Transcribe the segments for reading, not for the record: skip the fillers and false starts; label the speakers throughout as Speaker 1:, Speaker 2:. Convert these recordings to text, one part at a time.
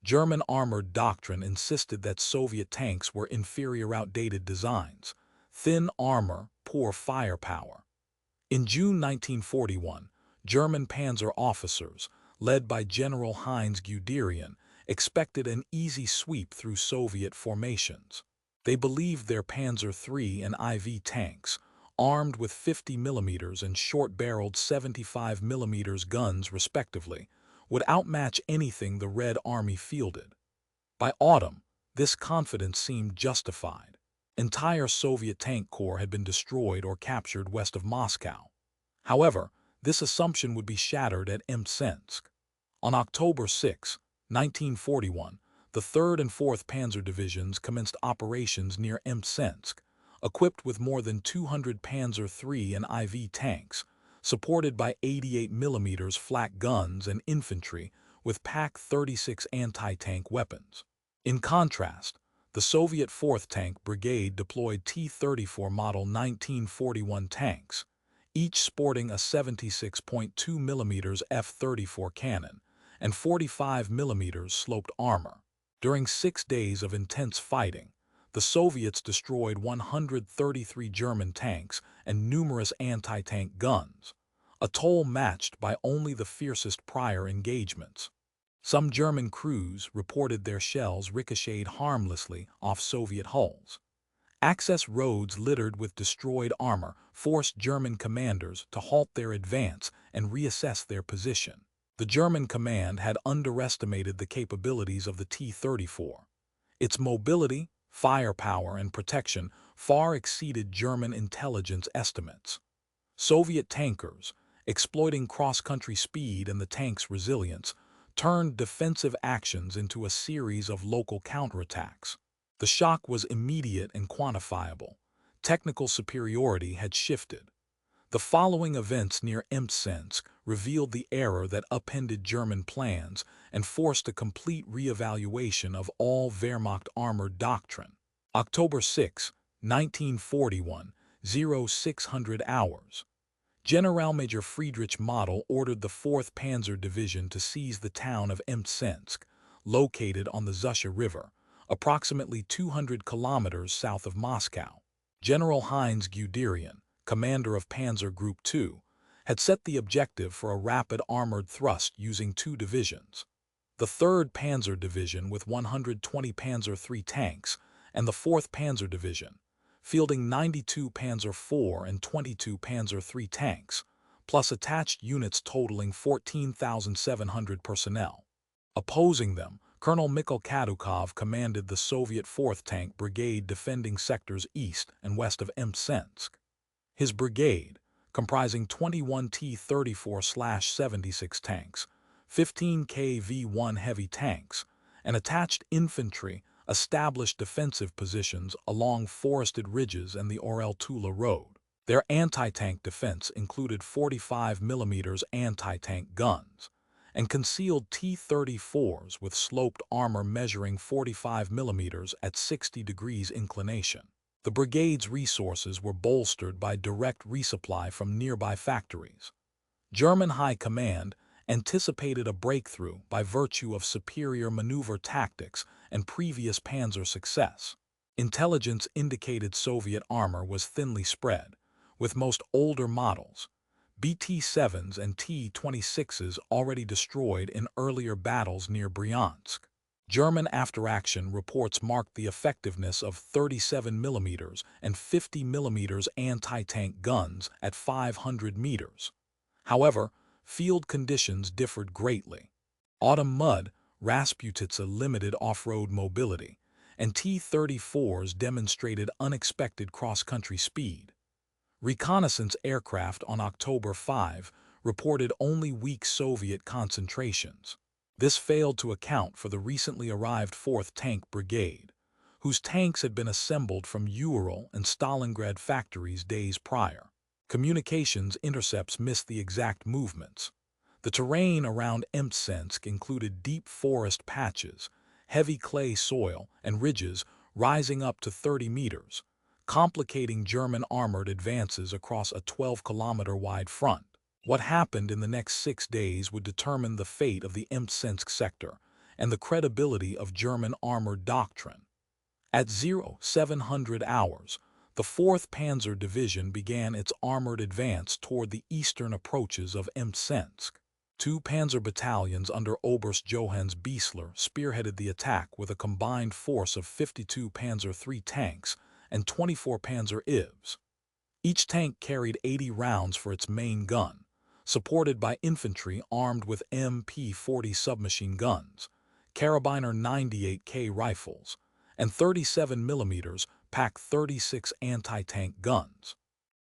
Speaker 1: German armored doctrine insisted that Soviet tanks were inferior, outdated designs, thin armor, poor firepower. In June 1941, German Panzer officers, led by General Heinz Guderian, expected an easy sweep through Soviet formations. They believed their Panzer III and IV tanks, armed with 50mm and short-barreled 75mm guns respectively, would outmatch anything the Red Army fielded. By autumn, this confidence seemed justified. Entire Soviet tank corps had been destroyed or captured west of Moscow. However, this assumption would be shattered at Mtsensk. On October 6, 1941, the 3rd and 4th Panzer Divisions commenced operations near Mtsensk, equipped with more than 200 Panzer III and IV tanks, supported by 88mm flak guns and infantry with Pak-36 anti-tank weapons. In contrast, the Soviet 4th Tank Brigade deployed T-34 Model 1941 tanks, each sporting a 76.2mm F-34 cannon and 45mm sloped armor. During 6 days of intense fighting, the Soviets destroyed 133 German tanks and numerous anti-tank guns, a toll matched by only the fiercest prior engagements. Some German crews reported their shells ricocheted harmlessly off Soviet hulls. Access roads littered with destroyed armor forced German commanders to halt their advance and reassess their position. The German command had underestimated the capabilities of the T-34. Its mobility, firepower, and protection far exceeded German intelligence estimates. Soviet tankers, exploiting cross-country speed and the tank's resilience, turned defensive actions into a series of local counterattacks. The shock was immediate and quantifiable. Technical superiority had shifted. The following events near Mtsensk revealed the error that upended German plans and forced a complete re-evaluation of all Wehrmacht armored doctrine. October 6, 1941, 0600 hours. Generalmajor Friedrich Model ordered the 4th Panzer Division to seize the town of Mtsensk, located on the Zusha River, approximately 200 kilometers south of Moscow. General Heinz Guderian, commander of Panzer Group II, had set the objective for a rapid armored thrust using 2 divisions. The 3rd Panzer Division with 120 Panzer III tanks and the 4th Panzer Division, fielding 92 Panzer IV and 22 Panzer III tanks, plus attached units totaling 14,700 personnel. Opposing them, Colonel Mikhail Kadukov commanded the Soviet 4th Tank Brigade defending sectors east and west of Mtsensk. His brigade, comprising 21 T-34/76 tanks, 15 KV-1 heavy tanks, and attached infantry, established defensive positions along forested ridges and the Orel-Tula Road. Their anti-tank defense included 45mm anti-tank guns and concealed T-34s with sloped armor measuring 45mm at 60 degrees inclination. The brigade's resources were bolstered by direct resupply from nearby factories. German High Command anticipated a breakthrough by virtue of superior maneuver tactics and previous Panzer success. Intelligence indicated Soviet armor was thinly spread, with most older models, BT-7s and T-26s, already destroyed in earlier battles near Bryansk. German after-action reports marked the effectiveness of 37mm and 50mm anti-tank guns at 500 meters. However, field conditions differed greatly. Autumn mud, Rasputitsa limited off-road mobility, and T-34s demonstrated unexpected cross-country speed. Reconnaissance aircraft on October 5 reported only weak Soviet concentrations. This failed to account for the recently arrived 4th Tank Brigade, whose tanks had been assembled from Ural and Stalingrad factories days prior. Communications intercepts missed the exact movements. The terrain around Mtsensk included deep forest patches, heavy clay soil, and ridges rising up to 30 meters, complicating German armored advances across a 12-kilometer-wide front. What happened in the next 6 days would determine the fate of the Mtsensk sector and the credibility of German armored doctrine. At 0700 hours, the 4th Panzer Division began its armored advance toward the eastern approaches of Mtsensk. 2 panzer battalions under Oberst Johannes Biesler spearheaded the attack with a combined force of 52 Panzer III tanks and 24 Panzer IVs. Each tank carried 80 rounds for its main gun, supported by infantry armed with MP-40 submachine guns, Karabiner 98K rifles, and 37mm Pak 36 anti-tank guns.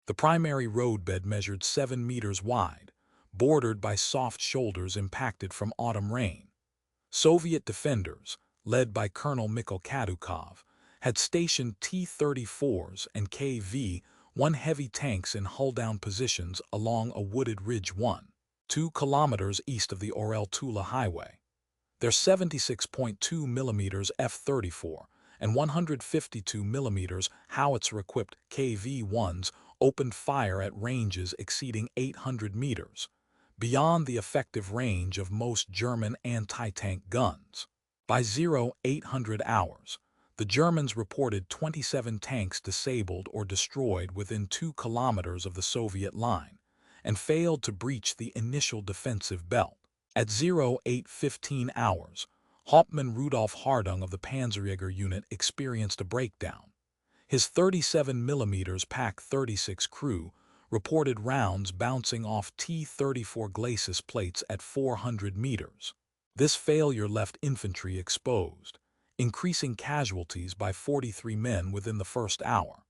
Speaker 1: The primary roadbed measured 7 meters wide, bordered by soft shoulders impacted from autumn rain. Soviet defenders, led by Colonel Mikhail Kadukov, had stationed T-34s and KV-1 heavy tanks in hull-down positions along a wooded ridge 2 kilometers east of the Orel-Tula highway. Their 76.2 mm F-34 and 152 mm howitzer-equipped KV-1s opened fire at ranges exceeding 800 meters, beyond the effective range of most German anti-tank guns. By 0800 hours, the Germans reported 27 tanks disabled or destroyed within 2 kilometers of the Soviet line, and failed to breach the initial defensive belt. At 0815 hours, Hauptmann Rudolf Hardung of the Panzerjäger unit experienced a breakdown. His 37mm Pak 36 crew reported rounds bouncing off T-34 glacis plates at 400 meters. This failure left infantry exposed, increasing casualties by 43 men within the first hour.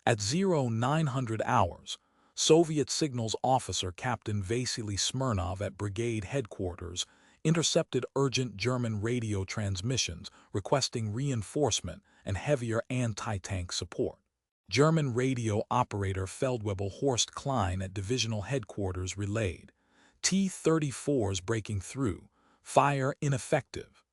Speaker 1: At 0900 hours, Soviet signals officer Captain Vasily Smirnov at brigade headquarters intercepted urgent German radio transmissions requesting reinforcement and heavier anti-tank support. German radio operator Feldwebel Horst Klein at divisional headquarters relayed, T-34s breaking through, fire ineffective,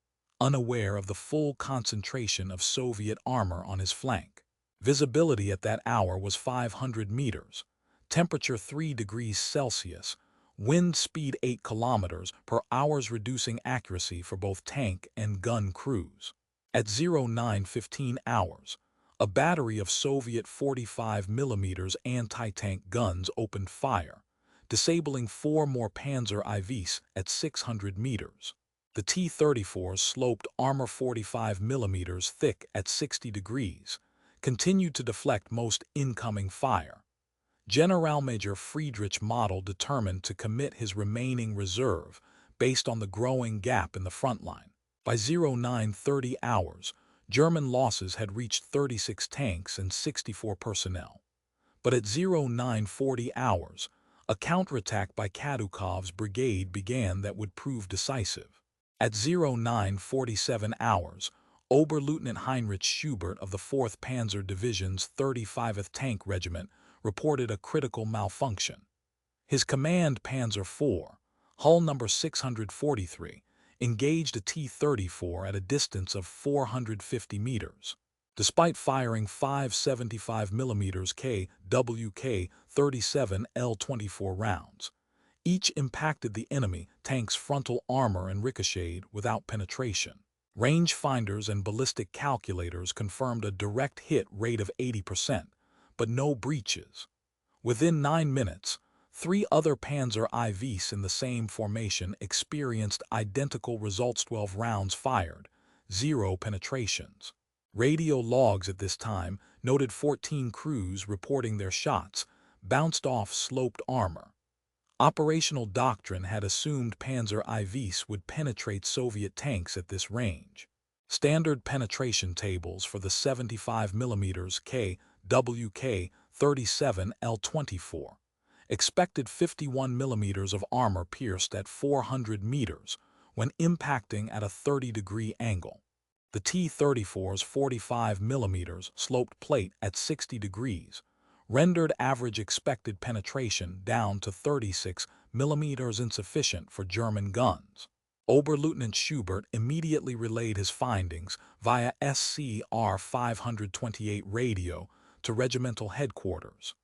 Speaker 1: unaware of the full concentration of Soviet armor on his flank. Visibility at that hour was 500 meters, temperature 3 degrees Celsius, wind speed 8 kilometers per hour, reducing accuracy for both tank and gun crews. At 0915 hours, a battery of Soviet 45mm anti-tank guns opened fire, disabling 4 more Panzer IVs at 600 meters. The T-34's sloped armor 45mm thick at 60 degrees, continued to deflect most incoming fire. Generalmajor Friedrich Model determined to commit his remaining reserve based on the growing gap in the front line. By 0930 hours, German losses had reached 36 tanks and 64 personnel. But at 0940 hours, a counterattack by Kadukov's brigade began that would prove decisive. At 0947 hours, Oberleutnant Heinrich Schubert of the 4th Panzer Division's 35th Tank Regiment reported a critical malfunction. His command Panzer IV, hull number 643, engaged a T-34 at a distance of 450 meters. Despite firing 5 75mm KWK-37 L-24 rounds, each impacted the enemy tank's frontal armor and ricocheted without penetration. Rangefinders and ballistic calculators confirmed a direct hit rate of 80%, but no breaches. Within 9 minutes, 3 other Panzer IVs in the same formation experienced identical results: 12 rounds fired, 0 penetrations. Radio logs at this time noted 14 crews reporting their shots bounced off sloped armor. Operational doctrine had assumed Panzer IVs would penetrate Soviet tanks at this range. Standard penetration tables for the 75mm KWK-37 L-24 expected 51mm of armor pierced at 400 meters when impacting at a 30-degree angle. The T-34's 45mm sloped plate at 60 degrees rendered average expected penetration down to 36 mm, insufficient for German guns. Oberleutnant Schubert immediately relayed his findings via SCR 528 radio to regimental headquarters.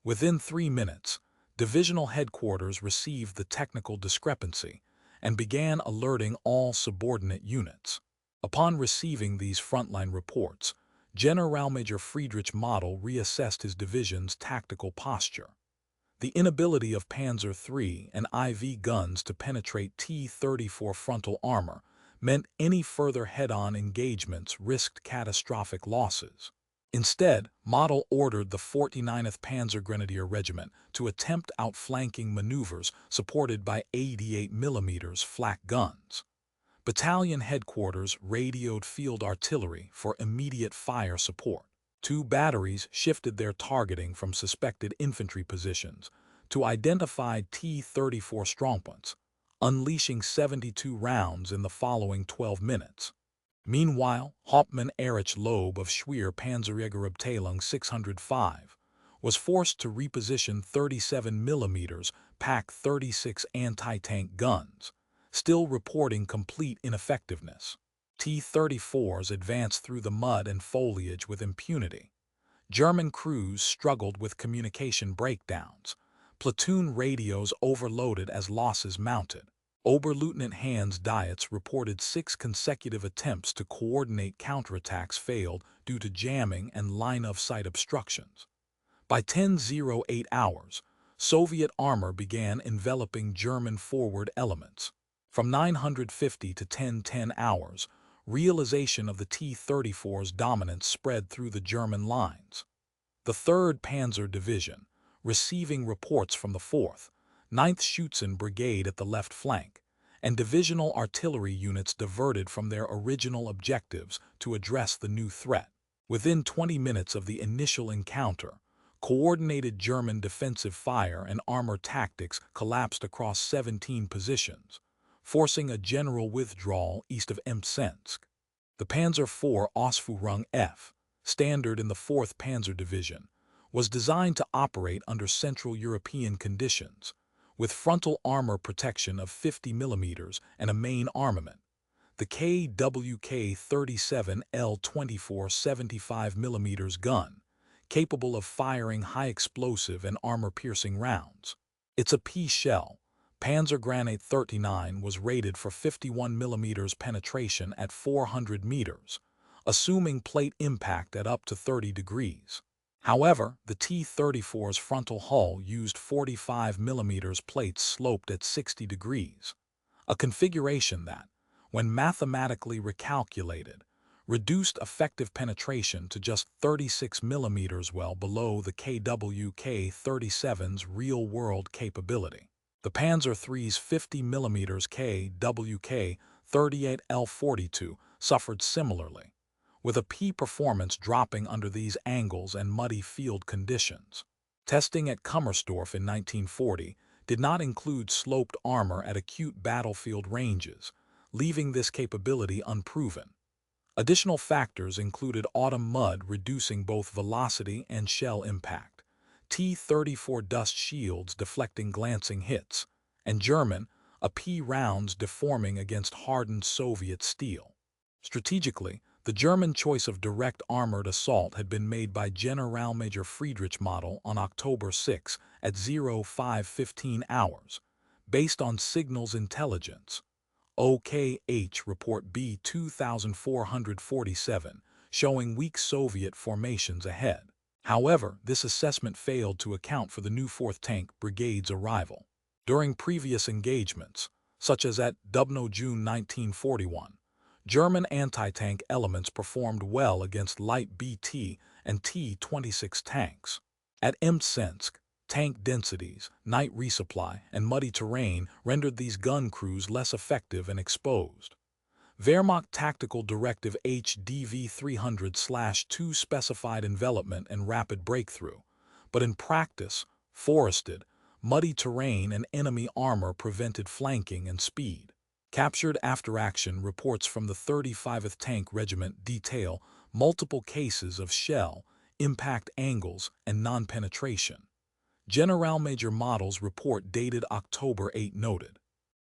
Speaker 1: Within 3 minutes, divisional headquarters received the technical discrepancy and began alerting all subordinate units. Upon receiving these frontline reports, Generalmajor Friedrich Model reassessed his division's tactical posture. The inability of Panzer III and IV guns to penetrate T-34 frontal armor meant any further head-on engagements risked catastrophic losses. Instead, Model ordered the 49th Panzer Grenadier Regiment to attempt outflanking maneuvers supported by 88 mm flak guns. Battalion headquarters radioed field artillery for immediate fire support. 2 batteries shifted their targeting from suspected infantry positions to identified T-34 strongpoints, unleashing 72 rounds in the following 12 minutes. Meanwhile, Hauptmann Erich Loeb of Schwer Panzerjägerabteilung 605 was forced to reposition 37 mm Pak 36 anti-tank guns, still reporting complete ineffectiveness. T-34s advanced through the mud and foliage with impunity. German crews struggled with communication breakdowns. Platoon radios overloaded as losses mounted. Oberleutnant Hans Dietz reported 6 consecutive attempts to coordinate counterattacks failed due to jamming and line-of-sight obstructions. By 10:08 hours, Soviet armor began enveloping German forward elements. From 9:50 to 10:10 hours, realization of the T-34's dominance spread through the German lines. The 3rd Panzer Division, receiving reports from the 4th, 9th Schutzen Brigade at the left flank, and divisional artillery units diverted from their original objectives to address the new threat. Within 20 minutes of the initial encounter, coordinated German defensive fire and armor tactics collapsed across 17 positions, forcing a general withdrawal east of Mtsensk. The Panzer IV Ausführung F, standard in the 4th Panzer Division, was designed to operate under Central European conditions, with frontal armor protection of 50 mm and a main armament, the KWK-37 L-24 75 mm gun, capable of firing high-explosive and armor-piercing rounds. It's a P shell. Panzergranate 39 was rated for 51 mm penetration at 400 meters, assuming plate impact at up to 30 degrees. However, the T-34's frontal hull used 45 mm plates sloped at 60 degrees, a configuration that, when mathematically recalculated, reduced effective penetration to just 36 mm, well below the KWK-37's real-world capability. The Panzer III's 50 mm KWK-38L42 suffered similarly, with a P performance dropping under these angles and muddy field conditions. Testing at Kummersdorf in 1940 did not include sloped armor at acute battlefield ranges, leaving this capability unproven. Additional factors included autumn mud reducing both velocity and shell impact, T-34 dust shields deflecting glancing hits, and German, AP rounds deforming against hardened Soviet steel. Strategically, the German choice of direct armored assault had been made by Generalmajor Friedrich Model on October 6 at 05:15 hours, based on signals intelligence. OKH Report B 2447, showing weak Soviet formations ahead. However, this assessment failed to account for the new 4th Tank Brigade's arrival. During previous engagements, such as at Dubno June 1941, German anti-tank elements performed well against light BT and T-26 tanks. At Mtsensk, tank densities, night resupply, and muddy terrain rendered these gun crews less effective and exposed. Wehrmacht Tactical Directive HDV 300/2 specified envelopment and rapid breakthrough, but in practice, forested, muddy terrain and enemy armor prevented flanking and speed. Captured after action reports from the 35th Tank Regiment detail multiple cases of shell, impact angles, and non-penetration. Generalmajor Model's report dated October 8 noted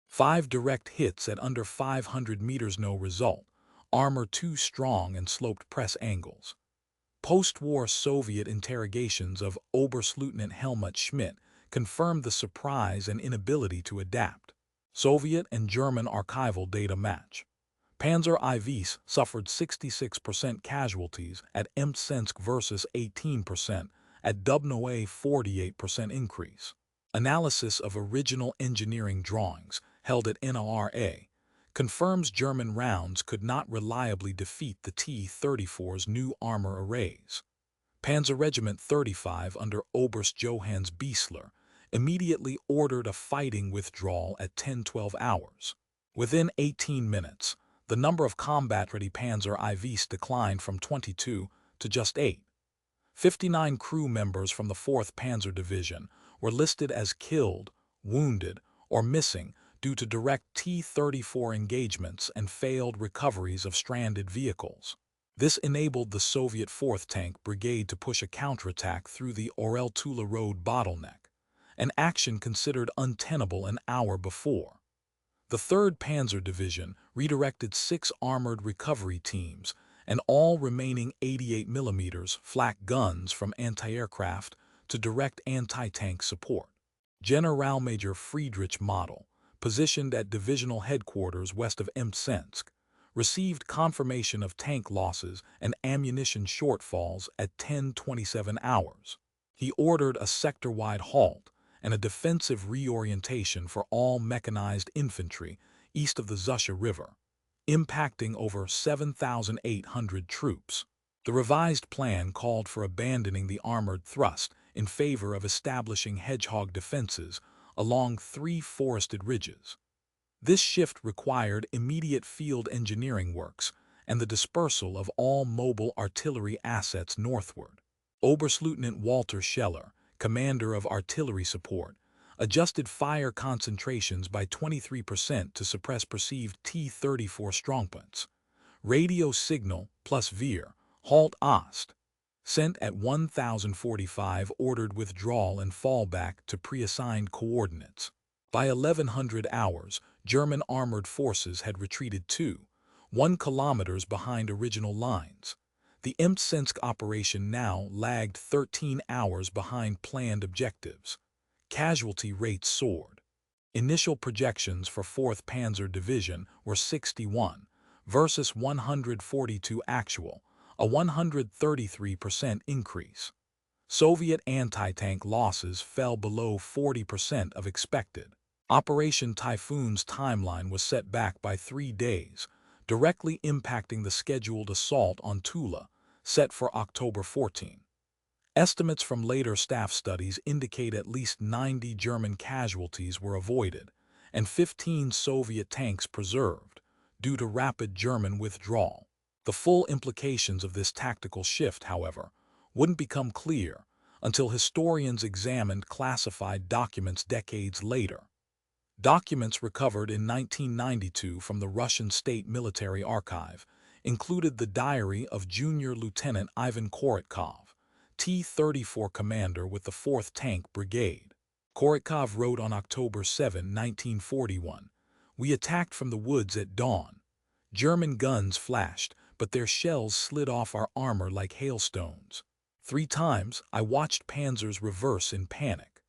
Speaker 1: 5 direct hits at under 500 meters, no result, armor too strong and sloped press angles. Post-war Soviet interrogations of Oberstleutnant Helmut Schmidt confirmed the surprise and inability to adapt. Soviet and German archival data match. Panzer IVs suffered 66% casualties at Mtsensk versus 18%, at Dubno a 48% increase. Analysis of original engineering drawings held at NRA confirms German rounds could not reliably defeat the T-34's new armor arrays. Panzer Regiment 35 under Oberst Johannes Biesler immediately ordered a fighting withdrawal at 10-12 hours. Within 18 minutes, the number of combat-ready Panzer IVs declined from 22 to just 8. 59 crew members from the 4th Panzer Division were listed as killed, wounded, or missing due to direct T-34 engagements and failed recoveries of stranded vehicles. This enabled the Soviet 4th Tank Brigade to push a counterattack through the Orel-Tula Road bottleneck, an action considered untenable an hour before. The 3rd Panzer Division redirected 6 armored recovery teams and all remaining 88mm flak guns from anti-aircraft to direct anti-tank support. Generalmajor Friedrich Model, positioned at divisional headquarters west of Mtsensk, received confirmation of tank losses and ammunition shortfalls at 10:27 hours. He ordered a sector-wide halt and a defensive reorientation for all mechanized infantry east of the Zusha River, impacting over 7,800 troops. The revised plan called for abandoning the armored thrust in favor of establishing hedgehog defenses along 3 forested ridges. This shift required immediate field engineering works and the dispersal of all mobile artillery assets northward. Oberstleutnant Walter Scheller, commander of artillery support, adjusted fire concentrations by 23% to suppress perceived T-34 strongpoints. Radio signal plus Veer, halt Ost, sent at 1045 ordered withdrawal and fallback to pre-assigned coordinates. By 1100 hours, German armored forces had retreated 1 kilometers behind original lines. The Mtsensk operation now lagged 13 hours behind planned objectives. Casualty rates soared. Initial projections for 4th Panzer Division were 61 versus 142 actual, a 133% increase. Soviet anti-tank losses fell below 40% of expected. Operation Typhoon's timeline was set back by 3 days, directly impacting the scheduled assault on Tula, set for October 14. Estimates from later staff studies indicate at least 90 German casualties were avoided and 15 Soviet tanks preserved, due to rapid German withdrawal. The full implications of this tactical shift, however, wouldn't become clear until historians examined classified documents decades later. Documents recovered in 1992 from the Russian State Military Archive included the diary of Junior Lieutenant Ivan Korotkov, T-34 commander with the 4th Tank Brigade. Korotkov wrote on October 7, 1941, "We attacked from the woods at dawn. German guns flashed, but their shells slid off our armor like hailstones. 3 times I watched panzers reverse in panic."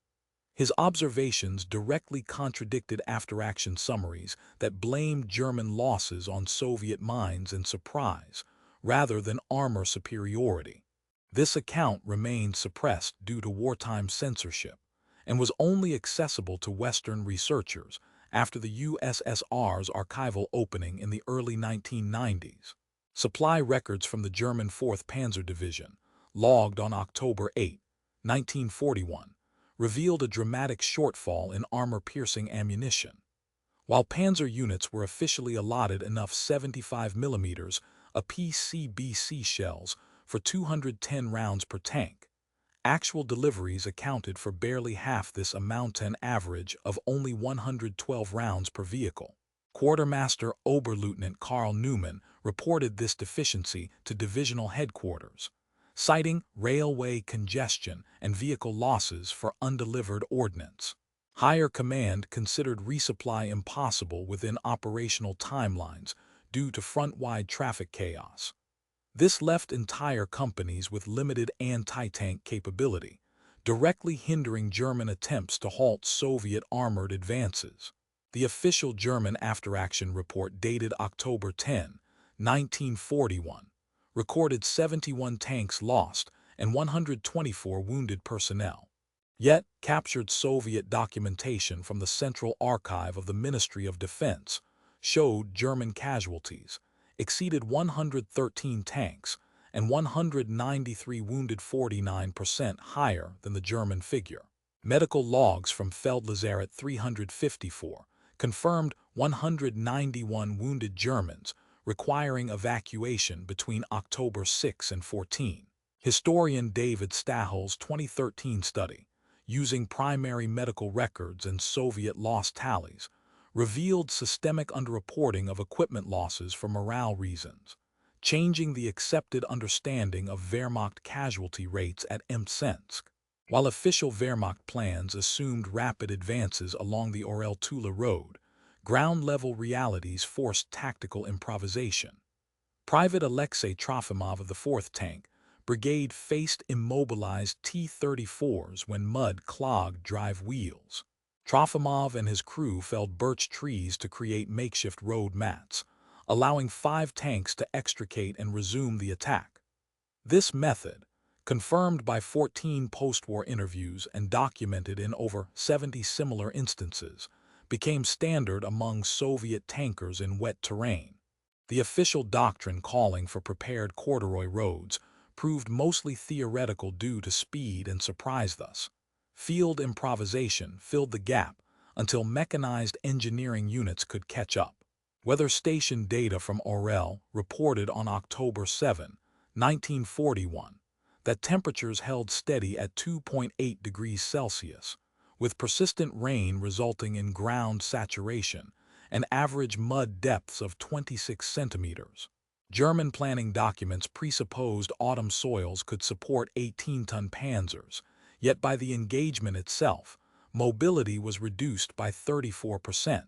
Speaker 1: His observations directly contradicted after-action summaries that blamed German losses on Soviet mines and surprise, rather than armor superiority. This account remained suppressed due to wartime censorship, and was only accessible to Western researchers after the USSR's archival opening in the early 1990s. Supply records from the German 4th Panzer Division, logged on October 8, 1941, revealed a dramatic shortfall in armor-piercing ammunition. While panzer units were officially allotted enough 75mm PCBC shells for 210 rounds per tank, actual deliveries accounted for barely half this amount, an average of only 112 rounds per vehicle. Quartermaster Oberleutnant Karl Neumann reported this deficiency to divisional headquarters, citing railway congestion and vehicle losses for undelivered ordnance. Higher command considered resupply impossible within operational timelines due to front-wide traffic chaos. This left entire companies with limited anti-tank capability, directly hindering German attempts to halt Soviet armored advances. The official German after-action report dated October 10, 1941, recorded 71 tanks lost and 124 wounded personnel. Yet, captured Soviet documentation from the Central Archive of the Ministry of Defense showed German casualties exceeded 113 tanks and 193 wounded, 49% higher than the German figure. Medical logs from Feldlazarett 354 confirmed 191 wounded Germans requiring evacuation between October 6 and 14. Historian David Stahel's 2013 study, using primary medical records and Soviet loss tallies, revealed systemic underreporting of equipment losses for morale reasons, changing the accepted understanding of Wehrmacht casualty rates at Mtsensk. While official Wehrmacht plans assumed rapid advances along the Orel-Tula road, ground-level realities forced tactical improvisation. Private Alexei Trofimov of the 4th Tank Brigade faced immobilized T-34s when mud clogged drive wheels. Trofimov and his crew felled birch trees to create makeshift road mats, allowing 5 tanks to extricate and resume the attack. This method, confirmed by 14 post-war interviews and documented in over 70 similar instances, became standard among Soviet tankers in wet terrain. The official doctrine calling for prepared corduroy roads proved mostly theoretical due to speed and surprise. Thus, field improvisation filled the gap until mechanized engineering units could catch up. Weather station data from Orel reported on October 7, 1941, that temperatures held steady at 2.8 degrees Celsius, with persistent rain resulting in ground saturation and average mud depths of 26 centimeters. German planning documents presupposed autumn soils could support 18-ton panzers, yet by the engagement itself, mobility was reduced by 34%.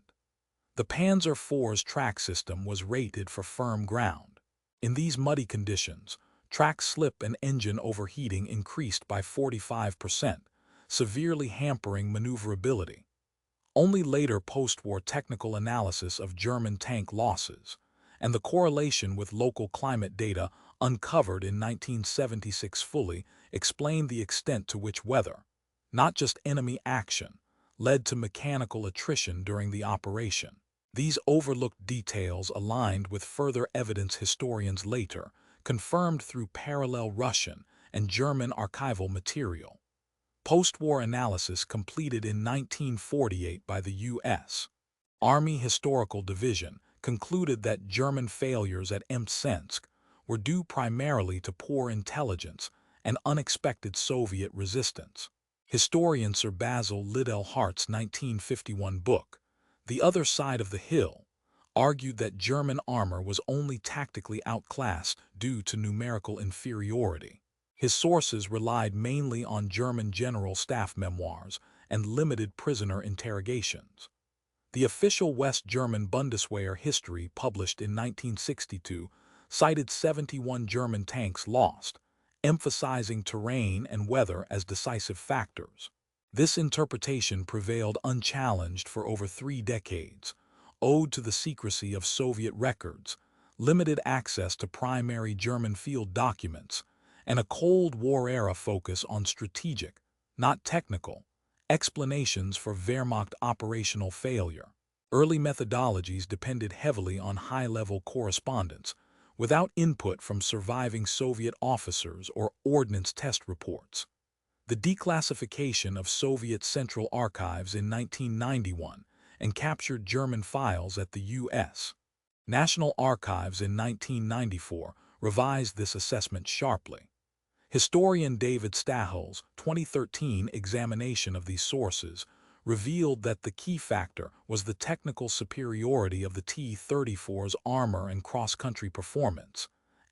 Speaker 1: The Panzer IV's track system was rated for firm ground. In these muddy conditions, track slip and engine overheating increased by 45%, severely hampering maneuverability. Only later post-war technical analysis of German tank losses and the correlation with local climate data uncovered in 1976 fully explained the extent to which weather, not just enemy action, led to mechanical attrition during the operation. These overlooked details aligned with further evidence historians later confirmed through parallel Russian and German archival material. Post-war analysis completed in 1948 by the U.S. Army Historical Division concluded that German failures at Mtsensk were due primarily to poor intelligence and unexpected Soviet resistance. Historian Sir Basil Liddell Hart's 1951 book, The Other Side of the Hill, argued that German armor was only tactically outclassed due to numerical inferiority. His sources relied mainly on German general staff memoirs and limited prisoner interrogations. The official West German Bundeswehr history published in 1962 cited 71 German tanks lost, emphasizing terrain and weather as decisive factors. This interpretation prevailed unchallenged for over 3 decades, owed to the secrecy of Soviet records, limited access to primary German field documents, and a Cold War-era focus on strategic, not technical, explanations for Wehrmacht operational failure. Early methodologies depended heavily on high-level correspondence, without input from surviving Soviet officers or ordnance test reports. The declassification of Soviet Central Archives in 1991 and captured German files at the U.S. National Archives in 1994 revised this assessment sharply. Historian David Stahel's 2013 examination of these sources revealed that the key factor was the technical superiority of the T-34's armor and cross-country performance,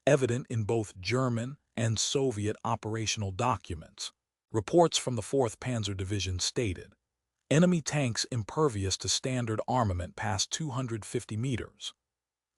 Speaker 1: evident in both German and Soviet operational documents. Reports from the 4th Panzer Division stated, enemy tanks impervious to standard armament past 250 meters.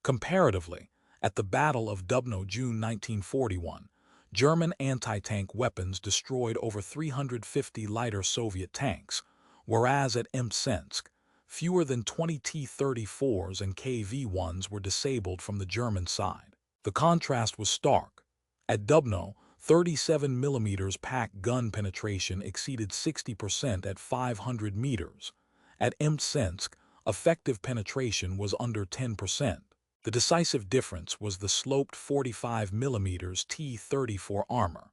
Speaker 1: Comparatively, at the Battle of Dubno, June 1941, German anti-tank weapons destroyed over 350 lighter Soviet tanks, whereas at Mtsensk, fewer than 20 T-34s and KV-1s were disabled from the German side. The contrast was stark. At Dubno, 37 mm pack gun penetration exceeded 60% at 500 meters. At Mtsensk, effective penetration was under 10%. The decisive difference was the sloped 45 mm T-34 armor,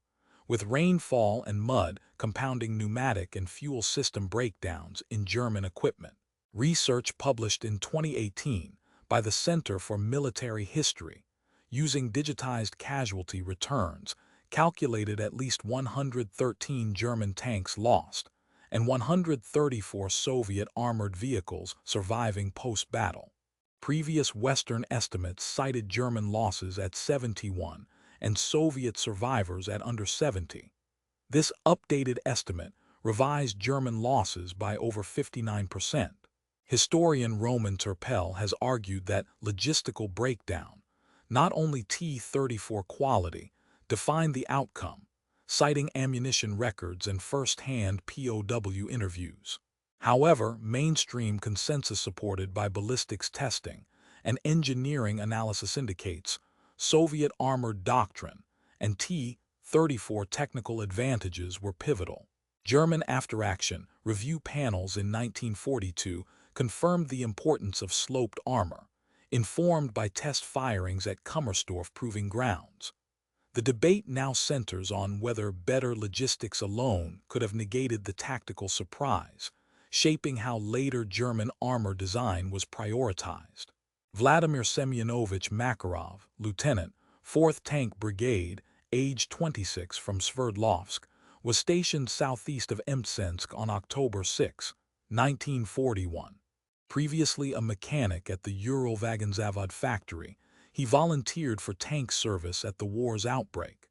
Speaker 1: with rainfall and mud compounding pneumatic and fuel system breakdowns in German equipment. Research published in 2018 by the Center for Military History, using digitized casualty returns, calculated at least 113 German tanks lost and 134 Soviet armored vehicles surviving post-battle. Previous Western estimates cited German losses at 71 and Soviet survivors at under 70. This updated estimate revised German losses by over 59%. Historian Roman Terpel has argued that logistical breakdown, not only T-34 quality, defined the outcome, citing ammunition records and first-hand POW interviews. However, mainstream consensus supported by ballistics testing and engineering analysis indicates Soviet armored doctrine and T-34 technical advantages were pivotal. German after-action review panels in 1942 confirmed the importance of sloped armor, informed by test firings at Kummersdorf proving grounds. The debate now centers on whether better logistics alone could have negated the tactical surprise, shaping how later German armor design was prioritized. Vladimir Semyonovich Makarov, Lieutenant, 4th Tank Brigade, age 26 from Sverdlovsk, was stationed southeast of Mtsensk on October 6, 1941. Previously a mechanic at the Uralvagonzavod factory, he volunteered for tank service at the war's outbreak.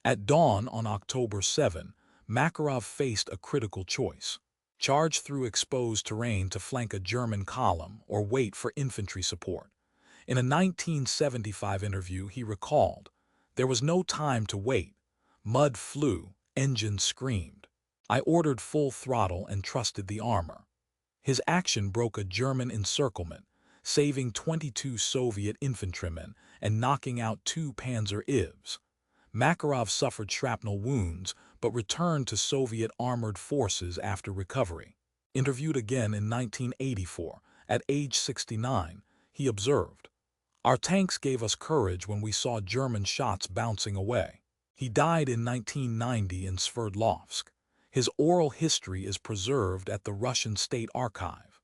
Speaker 1: At dawn on October 7, Makarov faced a critical choice: charge through exposed terrain to flank a German column or wait for infantry support. In a 1975 interview, he recalled, "There was no time to wait. Mud flew, engines screamed. I ordered full throttle and trusted the armor." His action broke a German encirclement, saving 22 Soviet infantrymen and knocking out 2 Panzer IVs. Makarov suffered shrapnel wounds but returned to Soviet armored forces after recovery. Interviewed again in 1984, at age 69, he observed, "Our tanks gave us courage when we saw German shots bouncing away." He died in 1990 in Sverdlovsk. His oral history is preserved at the Russian State Archive.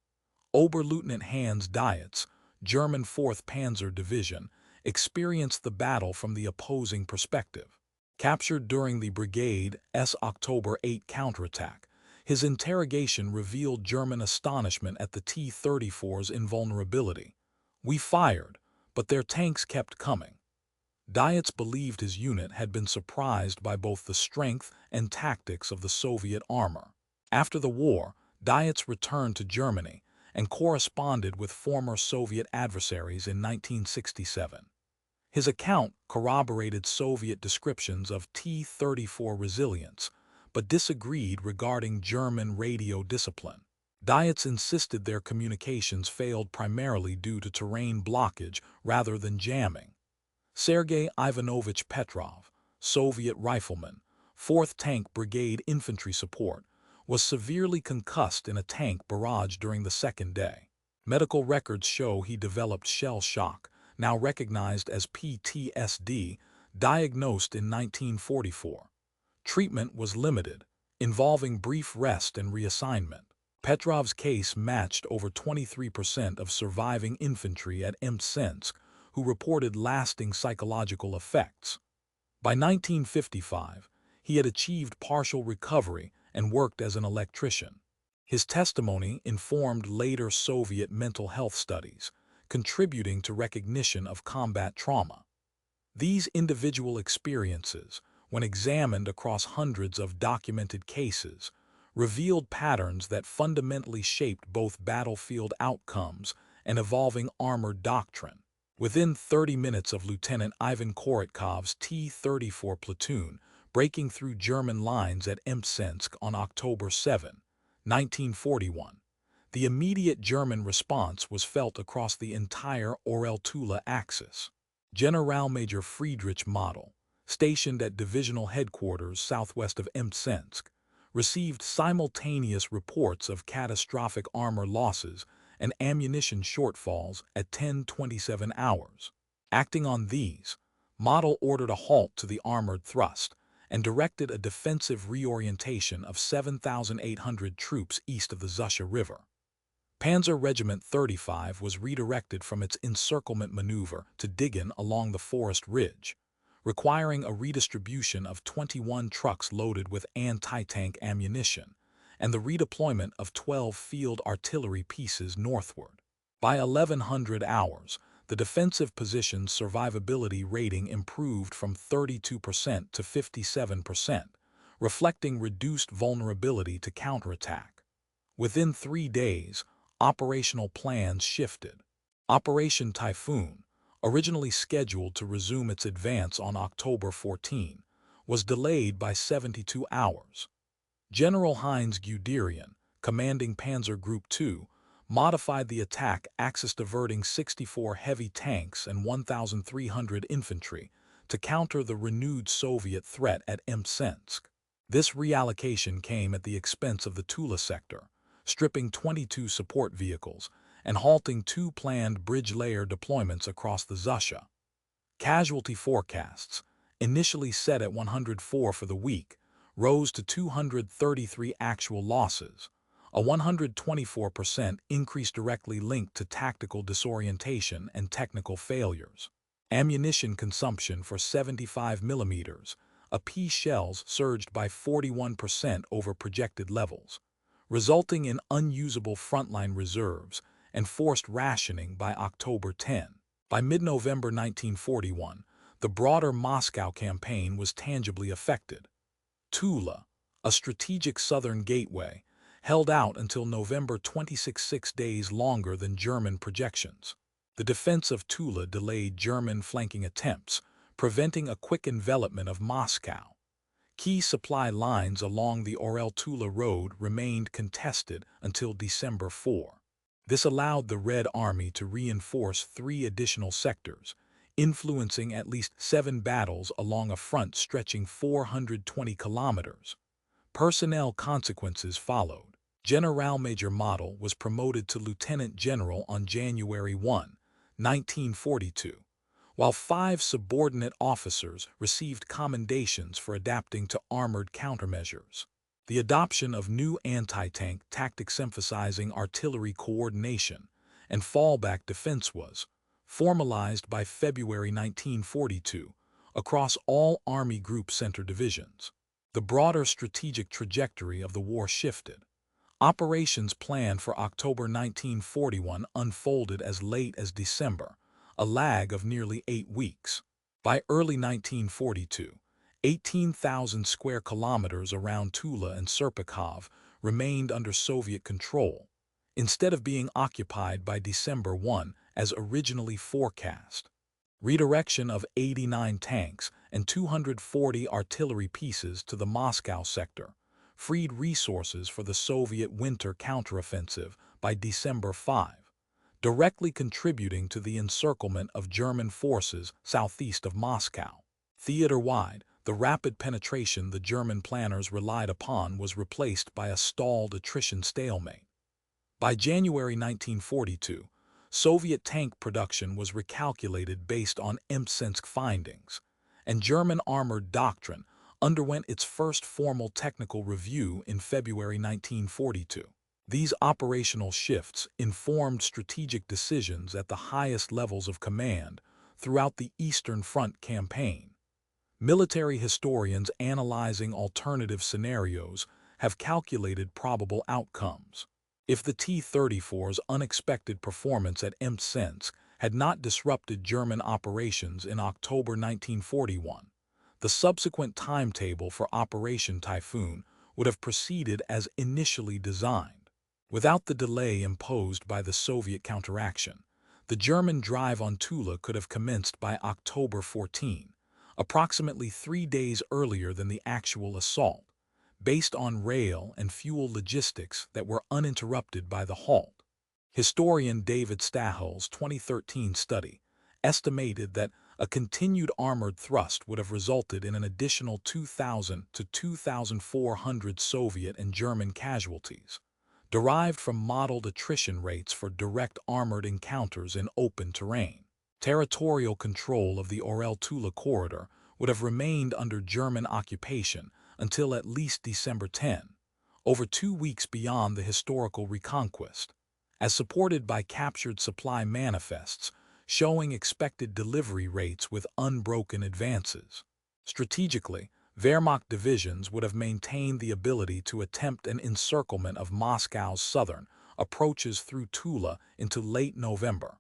Speaker 1: Oberleutnant Hans Dietz, German 4th Panzer Division, experienced the battle from the opposing perspective. Captured during the brigade's October 8 counterattack, his interrogation revealed German astonishment at the T-34's invulnerability. "We fired, but their tanks kept coming." Dietz believed his unit had been surprised by both the strength and tactics of the Soviet armor. After the war, Dietz returned to Germany and corresponded with former Soviet adversaries in 1967. His account corroborated Soviet descriptions of T-34 resilience, but disagreed regarding German radio discipline. Dietz insisted their communications failed primarily due to terrain blockage rather than jamming. Sergei Ivanovich Petrov, Soviet rifleman, 4th Tank Brigade infantry support, was severely concussed in a tank barrage during the second day. Medical records show he developed shell shock, now recognized as PTSD, diagnosed in 1944. Treatment was limited, involving brief rest and reassignment. Petrov's case matched over 23% of surviving infantry at Mtsensk, who reported lasting psychological effects. By 1955, he had achieved partial recovery and worked as an electrician. His testimony informed later Soviet mental health studies, contributing to recognition of combat trauma. These individual experiences, when examined across hundreds of documented cases, revealed patterns that fundamentally shaped both battlefield outcomes and evolving armored doctrine. Within 30 minutes of Lieutenant Ivan Koritkov's T-34 platoon breaking through German lines at Mtsensk on October 7, 1941, The immediate German response was felt across the entire Orel-Tula axis. Generalmajor Friedrich Model, stationed at divisional headquarters southwest of Mtsensk, received simultaneous reports of catastrophic armor losses and ammunition shortfalls at 10:27 hours. Acting on these, Model ordered a halt to the armored thrust and directed a defensive reorientation of 7,800 troops east of the Zusha River. Panzer Regiment 35 was redirected from its encirclement maneuver to dig in along the forest ridge, requiring a redistribution of 21 trucks loaded with anti-tank ammunition and the redeployment of 12 field artillery pieces northward. By 1100 hours, the defensive position's survivability rating improved from 32% to 57%, reflecting reduced vulnerability to counterattack. Within 3 days, operational plans shifted. Operation Typhoon, originally scheduled to resume its advance on October 14, was delayed by 72 hours. General Heinz Guderian, commanding Panzer Group 2, modified the attack axis, diverting 64 heavy tanks and 1,300 infantry to counter the renewed Soviet threat at Mtsensk. This reallocation came at the expense of the Tula sector, stripping 22 support vehicles and halting 2 planned bridge layer deployments across the Zusha. Casualty forecasts, initially set at 104 for the week, rose to 233 actual losses, a 124% increase directly linked to tactical disorientation and technical failures. Ammunition consumption for 75 mm AP shells surged by 41% over projected levels, resulting in unusable frontline reserves and forced rationing by October 10. By mid-November 1941, the broader Moscow campaign was tangibly affected. Tula, a strategic southern gateway, held out until November 26, 6 days longer than German projections. The defense of Tula delayed German flanking attempts, preventing a quick envelopment of Moscow. Key supply lines along the Orel-Tula road remained contested until December 4. This allowed the Red Army to reinforce 3 additional sectors, influencing at least 7 battles along a front stretching 420 kilometers. Personnel consequences followed. Generalmajor Model was promoted to lieutenant general on January 1, 1942, while 5 subordinate officers received commendations for adapting to armored countermeasures. The adoption of new anti-tank tactics emphasizing artillery coordination and fallback defense was formalized by February 1942 across all Army Group Center divisions. The broader strategic trajectory of the war shifted. Operations planned for October 1941 unfolded as late as December, a lag of nearly 8 weeks. By early 1942, 18,000 square kilometers around Tula and Serpukhov remained under Soviet control, instead of being occupied by December 1 as originally forecast. Redirection of 89 tanks and 240 artillery pieces to the Moscow sector freed resources for the Soviet winter counteroffensive by December 5, directly contributing to the encirclement of German forces southeast of Moscow. Theater-wide, the rapid penetration the German planners relied upon was replaced by a stalled attrition stalemate. By January 1942, Soviet tank production was recalculated based on Mtsensk findings, and German armored doctrine underwent its first formal technical review in February 1942. These operational shifts informed strategic decisions at the highest levels of command throughout the Eastern Front campaign. Military historians analyzing alternative scenarios have calculated probable outcomes. If the T-34's unexpected performance at Mtsensk had not disrupted German operations in October 1941, the subsequent timetable for Operation Typhoon would have proceeded as initially designed. Without the delay imposed by the Soviet counteraction, the German drive on Tula could have commenced by October 14, approximately 3 days earlier than the actual assault, based on rail and fuel logistics that were uninterrupted by the halt. Historian David Stahel's 2013 study estimated that a continued armored thrust would have resulted in an additional 2,000 to 2,400 Soviet and German casualties, derived from modeled attrition rates for direct armored encounters in open terrain. Territorial control of the Orel-Tula corridor would have remained under German occupation until at least December 10, over 2 weeks beyond the historical reconquest, as supported by captured supply manifests showing expected delivery rates with unbroken advances. Strategically, Wehrmacht divisions would have maintained the ability to attempt an encirclement of Moscow's southern approaches through Tula into late November,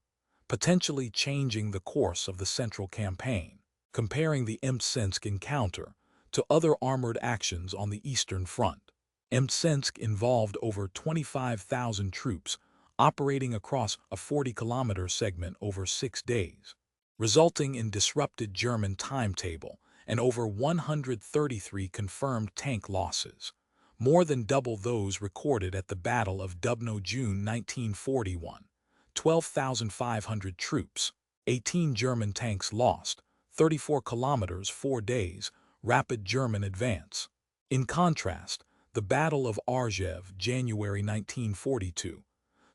Speaker 1: potentially changing the course of the central campaign. Comparing the Mtsensk encounter to other armored actions on the Eastern Front, Mtsensk involved over 25,000 troops operating across a 40-kilometer segment over 6 days, resulting in disrupted German timetable and over 133 confirmed tank losses, more than double those recorded at the Battle of Dubno, June 1941. 12,500 troops, 18 German tanks lost, 34 kilometers 4 days, rapid German advance. In contrast, the Battle of Arzew, January 1942,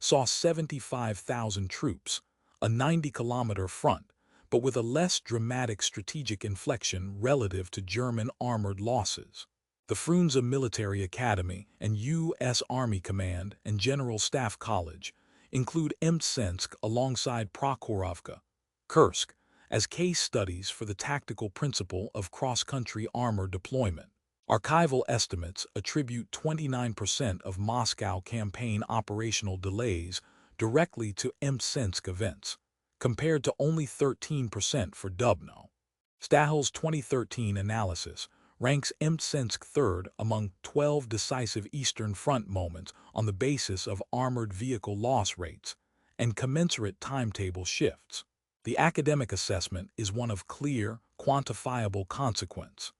Speaker 1: saw 75,000 troops, a 90-kilometer front, but with a less dramatic strategic inflection relative to German armored losses. The Frunze Military Academy and U.S. Army Command and General Staff College include Mtsensk alongside Prokhorovka, Kursk, as case studies for the tactical principle of cross-country armor deployment. Archival estimates attribute 29% of Moscow campaign operational delays directly to Mtsensk events, compared to only 13% for Dubno. Stahel's 2013 analysis ranks Mtsensk third among 12 decisive Eastern Front moments on the basis of armored vehicle loss rates and commensurate timetable shifts. The academic assessment is one of clear, quantifiable consequence.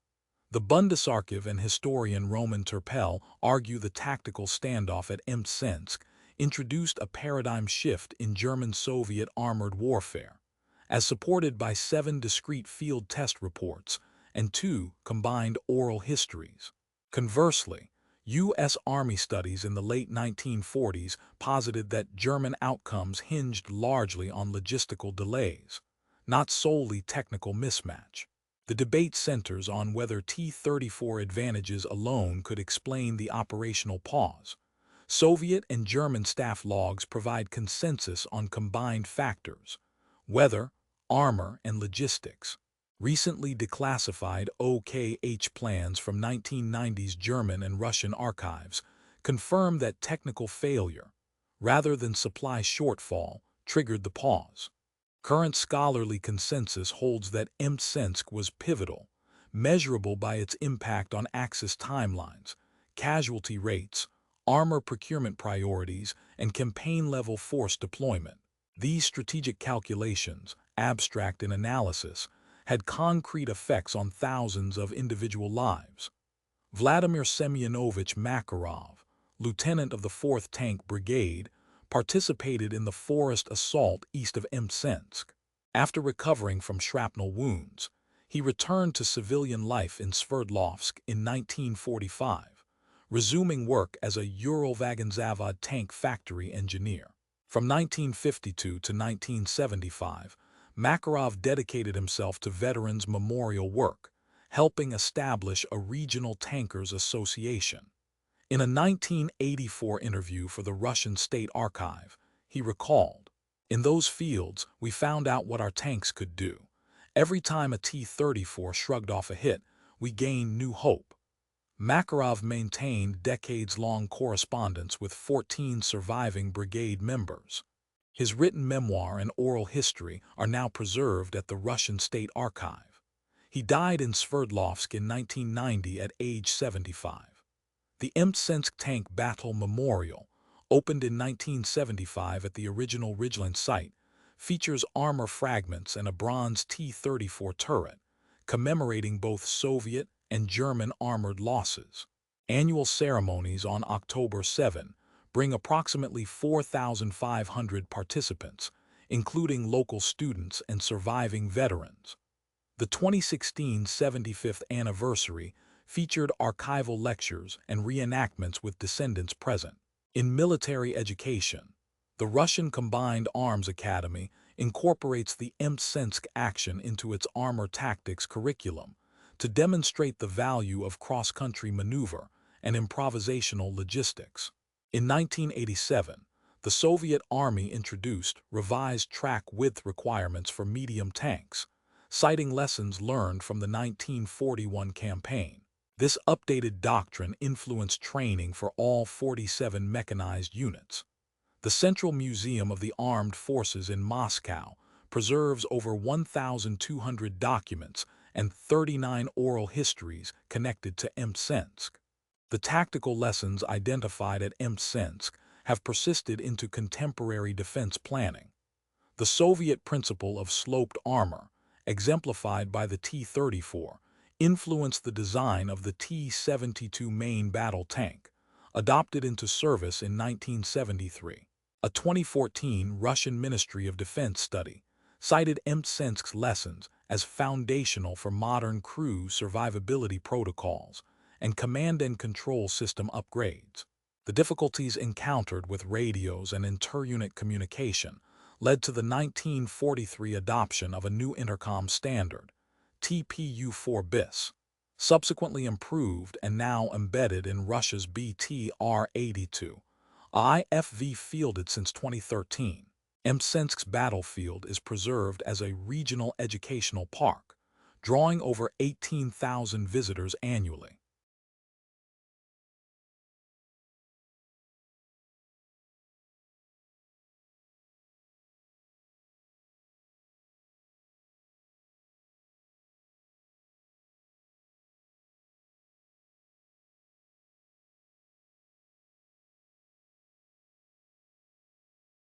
Speaker 1: The Bundesarchiv and historian Roman Terpel argue the tactical standoff at Mtsensk introduced a paradigm shift in German-Soviet armored warfare, as supported by 7 discrete field test reports and 2 combined oral histories. Conversely, U.S. Army studies in the late 1940s posited that German outcomes hinged largely on logistical delays, not solely technical mismatch. The debate centers on whether T-34 advantages alone could explain the operational pause. Soviet and German staff logs provide consensus on combined factors: weather, armor, and logistics. Recently declassified OKH plans from 1990s German and Russian archives confirm that technical failure, rather than supply shortfall, triggered the pause. Current scholarly consensus holds that Mtsensk was pivotal, measurable by its impact on Axis timelines, casualty rates, armor procurement priorities, and campaign-level force deployment. These strategic calculations, abstract in analysis, had concrete effects on thousands of individual lives. Vladimir Semyonovich Makarov, lieutenant of the 4th Tank Brigade, participated in the forest assault east of Mtsensk. After recovering from shrapnel wounds, he returned to civilian life in Sverdlovsk in 1945, resuming work as a Uralvagonzavod tank factory engineer. From 1952 to 1975, Makarov dedicated himself to veterans' memorial work, helping establish a regional tankers association. In a 1984 interview for the Russian State Archive, he recalled, "In those fields, we found out what our tanks could do. Every time a T-34 shrugged off a hit, we gained new hope." Makarov maintained decades-long correspondence with 14 surviving brigade members. His written memoir and oral history are now preserved at the Russian State Archive. He died in Sverdlovsk in 1990 at age 75. The Mtsensk Tank Battle Memorial, opened in 1975 at the original Ridgeland site, features armor fragments and a bronze T-34 turret, commemorating both Soviet and German armored losses. Annual ceremonies on October 7 bring approximately 4,500 participants, including local students and surviving veterans. The 2016 75th anniversary featured archival lectures and reenactments with descendants present. In military education, the Russian Combined Arms Academy incorporates the Mtsensk action into its armor tactics curriculum to demonstrate the value of cross-country maneuver and improvisational logistics. In 1987, the Soviet Army introduced revised track width requirements for medium tanks, citing lessons learned from the 1941 campaign. This updated doctrine influenced training for all 47 mechanized units. The Central Museum of the Armed Forces in Moscow preserves over 1,200 documents and 39 oral histories connected to Mtsensk. The tactical lessons identified at Mtsensk have persisted into contemporary defense planning. The Soviet principle of sloped armor, exemplified by the T-34, influenced the design of the T-72 main battle tank, adopted into service in 1973. A 2014 Russian Ministry of Defense study cited Mtsensk's lessons as foundational for modern crew survivability protocols and command and control system upgrades. The difficulties encountered with radios and inter-unit communication led to the 1943 adoption of a new intercom standard, TPU-4 bis, subsequently improved and now embedded in Russia's BTR-82, IFV fielded since 2013. Mtsensk's battlefield is preserved as a regional educational park, drawing over 18,000 visitors annually.